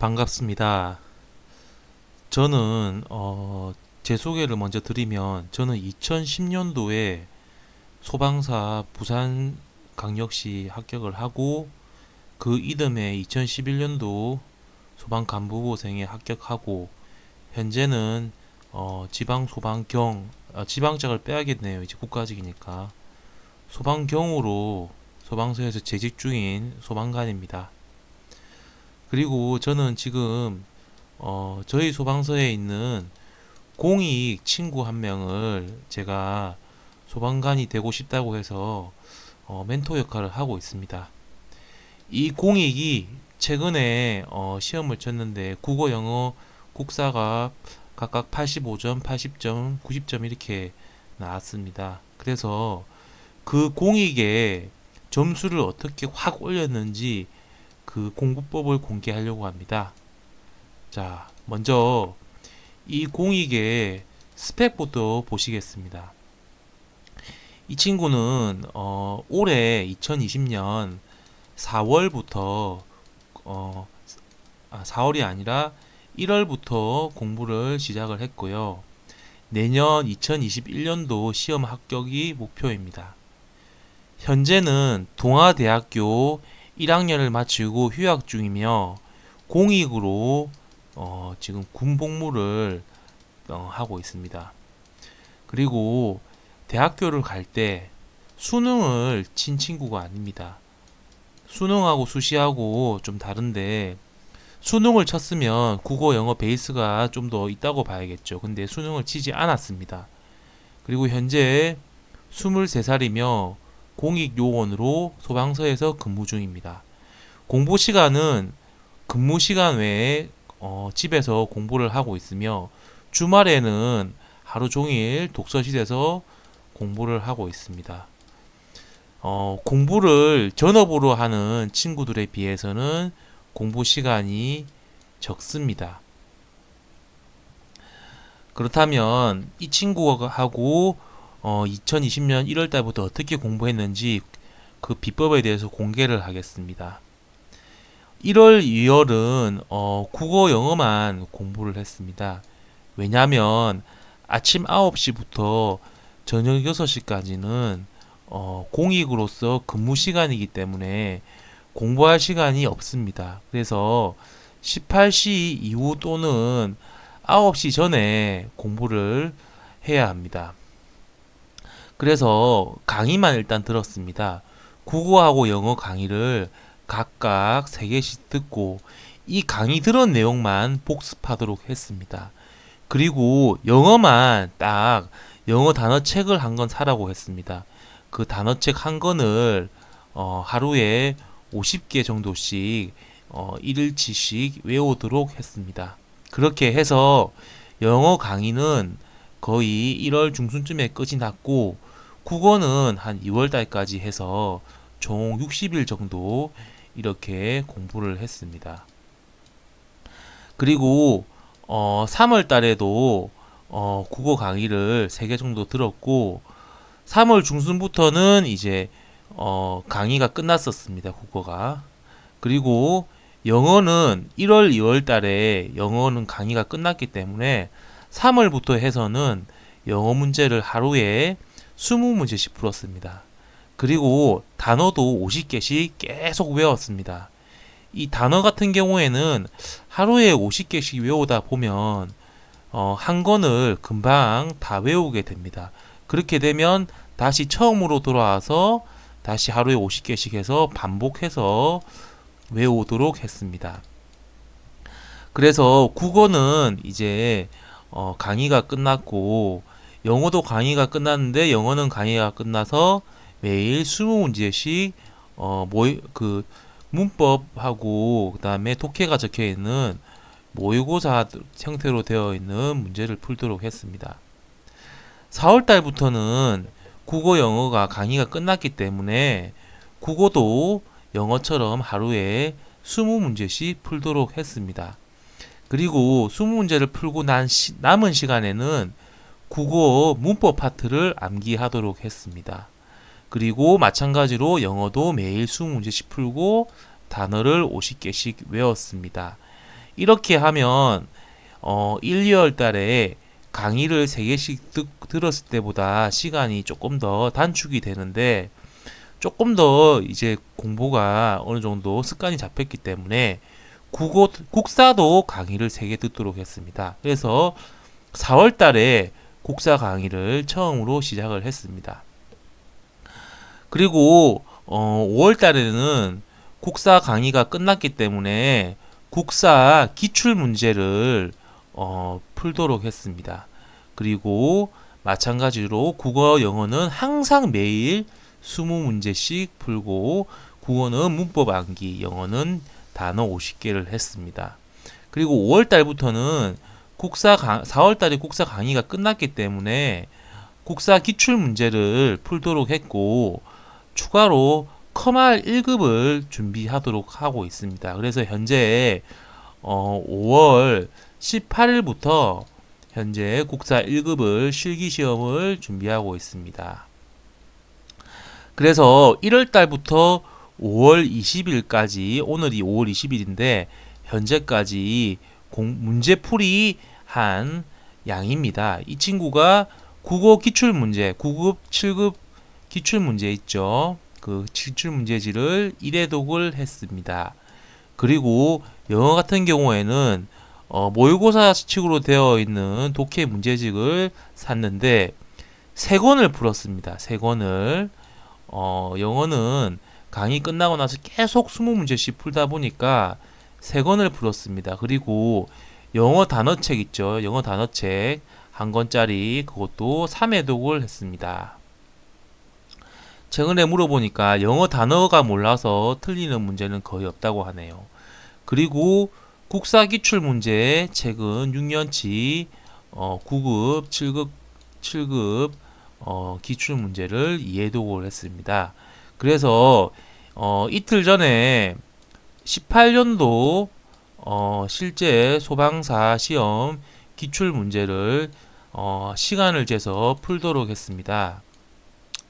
반갑습니다. 저는 제 소개를 먼저 드리면 저는 2010년도에 소방사 부산광역시 합격을 하고 그 이듬해 2011년도 소방간부고생에 합격하고 현재는 지방소방경 지방장을 빼야겠네요. 이제 국가직이니까 소방경으로 소방서에서 재직 중인 소방관입니다. 그리고 저는 지금 저희 소방서에 있는 공익 친구 한 명을 제가 소방관이 되고 싶다고 해서 멘토 역할을 하고 있습니다. 이 공익이 최근에 시험을 쳤는데 국어, 영어, 국사가 각각 85점, 80점, 90점 이렇게 나왔습니다. 그래서 그 공익의 점수를 어떻게 확 올렸는지 그 공부법을 공개하려고 합니다. 자, 먼저 이 공익의 스펙부터 보시겠습니다. 이 친구는 올해 2020년 4월부터 4월이 아니라 1월부터 공부를 시작을 했고요. 내년 2021년도 시험 합격이 목표입니다. 현재는 동아대학교 1학년을 마치고 휴학 중이며 공익으로 지금 군복무를 하고 있습니다. 그리고 대학교를 갈 때 수능을 친 친구가 아닙니다. 수능하고 수시하고 좀 다른데 수능을 쳤으면 국어 영어 베이스가 좀 더 있다고 봐야겠죠. 근데 수능을 치지 않았습니다. 그리고 현재 23살이며 공익요원으로 소방서에서 근무 중입니다. 공부 시간은 근무 시간 외에 집에서 공부를 하고 있으며 주말에는 하루 종일 독서실에서 공부를 하고 있습니다. 공부를 전업으로 하는 친구들에 비해서는 공부 시간이 적습니다. 그렇다면 이 친구하고 2020년 1월 달부터 어떻게 공부했는지 그 비법에 대해서 공개를 하겠습니다. 1월, 2월은 국어, 영어만 공부를 했습니다. 왜냐하면 아침 9시부터 저녁 6시까지는 공익으로서 근무 시간이기 때문에 공부할 시간이 없습니다. 그래서 18시 이후 또는 9시 전에 공부를 해야 합니다. 그래서 강의만 일단 들었습니다. 국어하고 영어 강의를 각각 3개씩 듣고 이 강의 들은 내용만 복습하도록 했습니다. 그리고 영어만 딱 영어 단어책을 한 권 사라고 했습니다. 그 단어책 한 권을 하루에 50개 정도씩 1일치씩 외우도록 했습니다. 그렇게 해서 영어 강의는 거의 1월 중순쯤에 끝이 났고 국어는 한 2월 달까지 해서 총 60일 정도 이렇게 공부를 했습니다. 그리고 3월 달에도 국어 강의를 3개 정도 들었고 3월 중순부터는 이제 강의가 끝났었습니다. 국어가. 그리고 영어는 1월, 2월 달에 영어는 강의가 끝났기 때문에 3월부터 해서는 영어 문제를 하루에 20문제씩 풀었습니다. 그리고 단어도 50개씩 계속 외웠습니다. 이 단어 같은 경우에는 하루에 50개씩 외우다 보면 한 권을 금방 다 외우게 됩니다. 그렇게 되면 다시 처음으로 돌아와서 다시 하루에 50개씩 해서 반복해서 외우도록 했습니다. 그래서 국어는 이제 강의가 끝났고 영어도 강의가 끝났는데 영어는 강의가 끝나서 매일 20문제씩 그 문법하고 그다음에 독해가 적혀 있는 모의고사 형태로 되어 있는 문제를 풀도록 했습니다. 4월 달부터는 국어 영어가 강의가 끝났기 때문에 국어도 영어처럼 하루에 20문제씩 풀도록 했습니다. 그리고 20문제를 풀고 남은 시간에는 국어 문법 파트를 암기하도록 했습니다. 그리고 마찬가지로 영어도 매일 20문제씩 풀고 단어를 50개씩 외웠습니다. 이렇게 하면 1, 2월 달에 강의를 3개씩 들었을 때보다 시간이 조금 더 단축이 되는데 조금 더 이제 공부가 어느 정도 습관이 잡혔기 때문에 국사도 강의를 3개 듣도록 했습니다. 그래서 4월 달에 국사 강의를 처음으로 시작을 했습니다. 그리고 5월 달에는 국사 강의가 끝났기 때문에 국사 기출 문제를 풀도록 했습니다. 그리고 마찬가지로 국어, 영어는 항상 매일 20문제씩 풀고 국어는 문법 암기, 영어는 단어 50개를 했습니다. 그리고 5월 달부터는 4월 달에 국사 강의가 끝났기 때문에 국사 기출 문제를 풀도록 했고 추가로 커말 1급을 준비하도록 하고 있습니다. 그래서 현재 5월 18일부터 현재 국사 1급을 실기시험을 준비하고 있습니다. 그래서 1월 달부터 5월 20일까지, 오늘이 5월 20일인데 현재까지 문제풀이 한 양입니다. 이 친구가 국어 기출문제, 9급, 7급 기출문제 있죠. 그 기출문제지를 1회독을 했습니다. 그리고 영어 같은 경우에는 모의고사 식으로 되어 있는 독해 문제집을 샀는데 3권을 풀었습니다. 3권을. 영어는 강의 끝나고 나서 계속 20문제씩 풀다 보니까 3권을 풀었습니다. 그리고 영어 단어책 있죠. 영어 단어책 한 권짜리 그것도 3회독을 했습니다. 최근에 물어보니까 영어 단어가 몰라서 틀리는 문제는 거의 없다고 하네요. 그리고 국사 기출 문제 책은 6년치 9급, 7급 기출 문제를 2회독을 했습니다. 그래서 이틀 전에 18년도 실제 소방사 시험 기출 문제를 시간을 재서 풀도록 했습니다.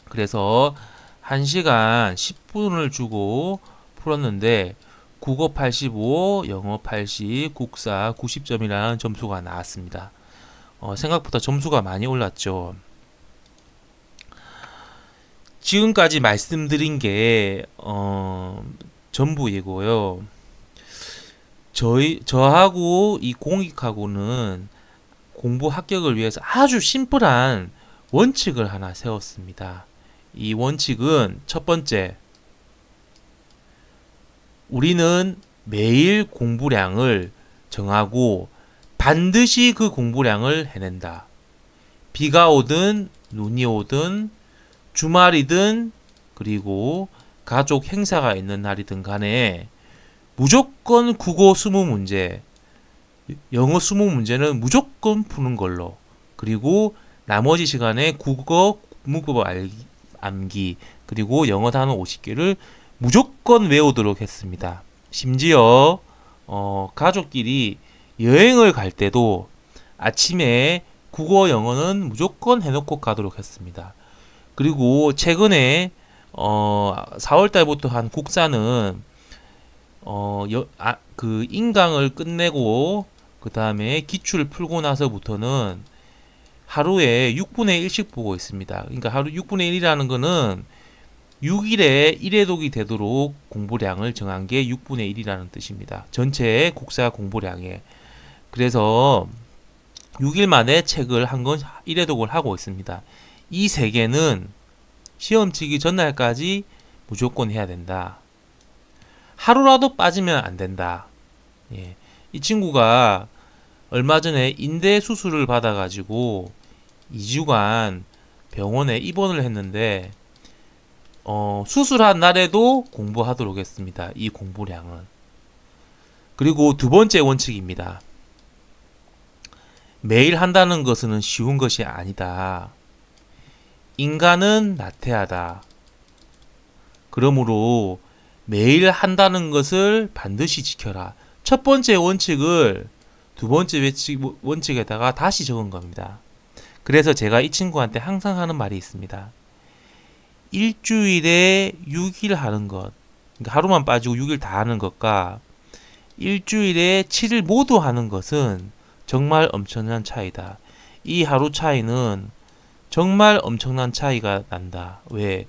그래서 1시간 10분을 주고 풀었는데 국어 85, 영어 80, 국사 90점이라는 점수가 나왔습니다. 생각보다 점수가 많이 올랐죠. 지금까지 말씀드린 게 전부이고요. 저하고 이 공익하고는 공부 합격을 위해서 아주 심플한 원칙을 하나 세웠습니다. 이 원칙은 첫 번째, 우리는 매일 공부량을 정하고 반드시 그 공부량을 해낸다. 비가 오든 눈이 오든 주말이든 그리고 가족 행사가 있는 날이든 간에 무조건 국어 20문제, 영어 20문제는 무조건 푸는 걸로, 그리고 나머지 시간에 국어 문법 암기 그리고 영어 단어 50개를 무조건 외우도록 했습니다. 심지어 가족끼리 여행을 갈 때도 아침에 국어 영어는 무조건 해놓고 가도록 했습니다. 그리고 최근에 4월 달부터 한 국사는 그 인강을 끝내고 그 다음에 기출 풀고 나서부터는 하루에 6분의 1씩 보고 있습니다. 그러니까 하루 6분의 1이라는 거는 6일에 1회독이 되도록 공부량을 정한 게 6분의 1이라는 뜻입니다. 전체 국사 공부량에. 그래서 6일 만에 책을 한 권 1회독을 하고 있습니다. 이 3개는 시험 치기 전날까지 무조건 해야 된다. 하루라도 빠지면 안 된다. 예. 이 친구가 얼마 전에 인대 수술을 받아가지고 2주간 병원에 입원을 했는데 수술한 날에도 공부하도록 했습니다. 이 공부량은. 그리고 두 번째 원칙입니다. 매일 한다는 것은 쉬운 것이 아니다. 인간은 나태하다. 그러므로 매일 한다는 것을 반드시 지켜라. 첫 번째 원칙을 두 번째 원칙에다가 다시 적은 겁니다. 그래서 제가 이 친구한테 항상 하는 말이 있습니다. 일주일에 6일 하는 것, 그러니까 하루만 빠지고 6일 다 하는 것과 일주일에 7일 모두 하는 것은 정말 엄청난 차이다. 이 하루 차이는 정말 엄청난 차이가 난다. 왜?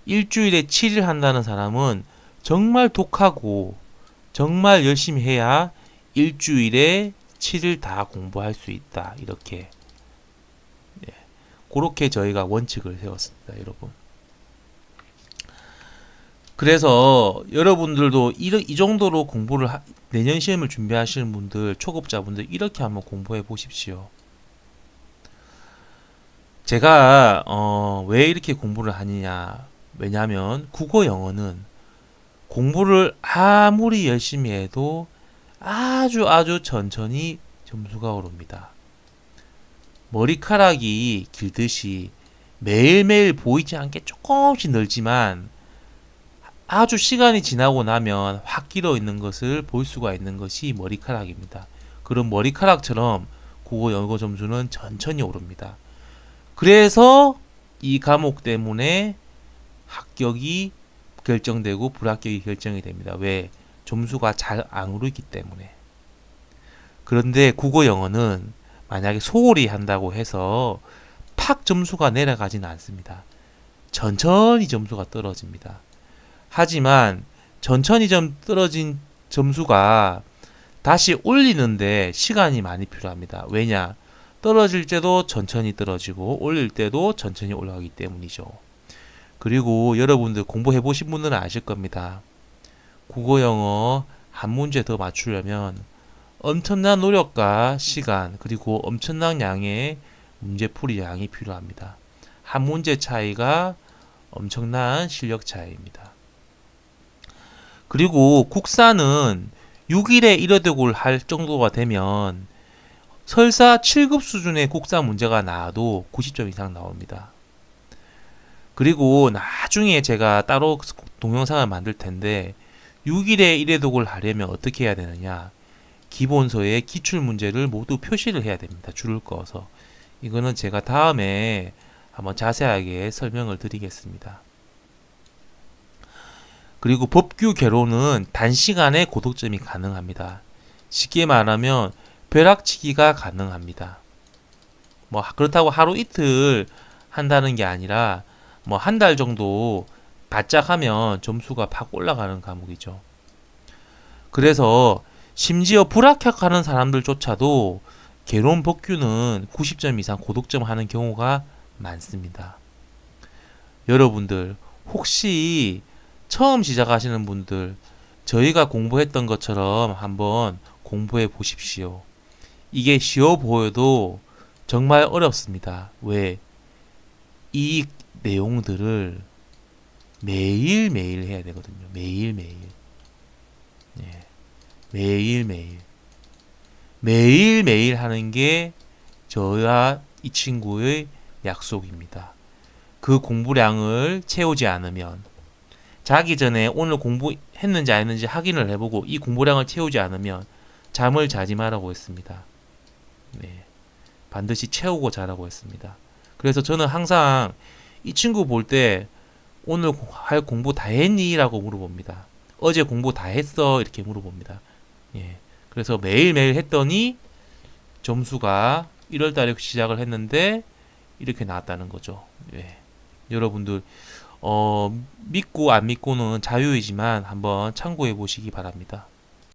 일주일에 7일 한다는 사람은 정말 독하고 정말 열심히 해야 일주일에 7일 다 공부할 수 있다. 이렇게. 예. 그렇게 저희가 원칙을 세웠습니다, 여러분. 그래서 여러분들도 이 정도로 내년 시험을 준비하시는 분들, 초급자분들 이렇게 한번 공부해 보십시오. 제가 왜 이렇게 공부를 하느냐? 왜냐하면 국어 영어는 공부를 아무리 열심히 해도 아주 천천히 점수가 오릅니다. 머리카락이 길듯이 매일매일 보이지 않게 조금씩 늘지만 아주 시간이 지나고 나면 확 길어 있는 것을 볼 수가 있는 것이 머리카락입니다. 그런 머리카락처럼 국어 영어 점수는 천천히 오릅니다. 그래서 이 과목 때문에 합격이 결정되고 불합격이 결정이 됩니다. 왜? 점수가 잘 안 오르기 때문에. 그런데 국어 영어는 만약에 소홀히 한다고 해서 팍 점수가 내려가지는 않습니다. 천천히 점수가 떨어집니다. 하지만 천천히 떨어진 점수가 다시 올리는데 시간이 많이 필요합니다. 왜냐? 떨어질 때도 천천히 떨어지고 올릴 때도 천천히 올라가기 때문이죠. 그리고 여러분들 공부해 보신 분들은 아실 겁니다. 국어 영어 한 문제 더 맞추려면 엄청난 노력과 시간 그리고 엄청난 양의 문제풀이 양이 필요합니다. 한 문제 차이가 엄청난 실력 차이입니다. 그리고 국사는 6일에 1회독을 할 정도가 되면 설사 7급 수준의 국사 문제가 나와도 90점 이상 나옵니다. 그리고 나중에 제가 따로 동영상을 만들 텐데 6일에 1회독을 하려면 어떻게 해야 되느냐? 기본서에 기출문제를 모두 표시를 해야 됩니다. 줄을 그어서. 이거는 제가 다음에 한번 자세하게 설명을 드리겠습니다. 그리고 법규 개론은 단시간에 고득점이 가능합니다. 쉽게 말하면 벼락치기가 가능합니다. 뭐 그렇다고 하루 이틀 한다는 게 아니라 뭐 한 달 정도 바짝 하면 점수가 팍 올라가는 과목이죠. 그래서 심지어 불합격하는 사람들조차도 개론 법규는 90점 이상 고득점 하는 경우가 많습니다. 여러분들 혹시 처음 시작하시는 분들 저희가 공부했던 것처럼 한번 공부해 보십시오. 이게 쉬워 보여도 정말 어렵습니다. 왜? 이 내용들을 매일매일 해야 되거든요. 매일매일. 예. 매일매일. 매일매일 하는 게 저와 이 친구의 약속입니다. 그 공부량을 채우지 않으면 자기 전에 오늘 공부했는지 안 했는지 확인을 해보고 이 공부량을 채우지 않으면 잠을 자지 말라고 했습니다. 네. 반드시 채우고 자라고 했습니다. 그래서 저는 항상 이 친구 볼 때 오늘 할 공부 다 했니? 라고 물어봅니다. 어제 공부 다 했어? 이렇게 물어봅니다. 예. 그래서 매일매일 했더니 점수가 1월달에 시작을 했는데 이렇게 나왔다는 거죠. 예. 여러분들 믿고 안 믿고는 자유이지만 한번 참고해 보시기 바랍니다.